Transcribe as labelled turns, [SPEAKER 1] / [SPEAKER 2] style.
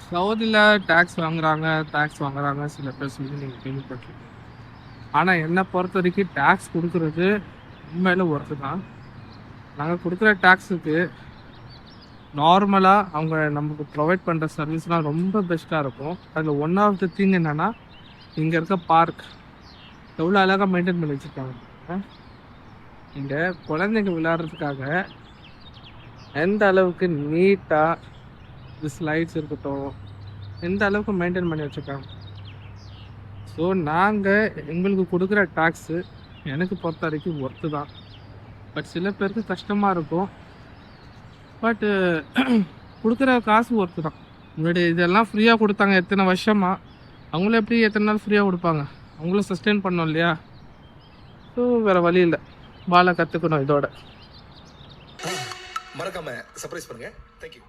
[SPEAKER 1] சவுதியில் டேக்ஸ் வாங்குறாங்க சில பேர் சொல்லி நீங்கள் கேள்விப்பட்டிருக்கீங்க. ஆனால் என்னை பொறுத்த வரைக்கும் டேக்ஸ் கொடுக்குறது உண்மையில ஒர்த்து தான். நாங்கள் கொடுக்குற டேக்ஸுக்கு நார்மலாக அவங்க நமக்கு ப்ரொவைட் பண்ணுற சர்வீஸ்லாம் ரொம்ப பெஸ்ட்டாக இருக்கும். அதில் ஒன் ஆஃப் த திங் என்னென்னா, இங்கே இருக்க பார்க் எவ்வளோ அழகாக மெயின்டைன் பண்ணி வச்சுருக்காங்க. இங்கே குழந்தைங்க விளையாடுறதுக்காக எந்த அளவுக்கு நீட்டாக இது ஸ்லைட்ஸ் இருக்கட்டும், எந்த அளவுக்கு மெயின்டைன் பண்ணி வச்சுருக்காங்க. ஸோ நாங்கள் எங்களுக்கு கொடுக்குற டேக்ஸு எனக்கு பொறுத்த வரைக்கும் ஒர்த்து தான். பட் சில பேருக்கு கஷ்டமாக இருக்கும். பட்டு கொடுக்குற காசு ஒர்த்து தான். முன்னாடி இதெல்லாம் ஃப்ரீயாக கொடுத்தாங்க எத்தனை வருஷமாக. அவங்களும் எப்படி எத்தனை நாள் ஃப்ரீயாக கொடுப்பாங்க? அவங்களும் சஸ்டெயின் பண்ணோம் இல்லையா? ஸோ வேறு வழி இல்லை, வாழ கற்றுக்கணும் இதோட.
[SPEAKER 2] மறக்காம சர்ப்ரைஸ் பண்ணுங்க. தேங்க்யூ.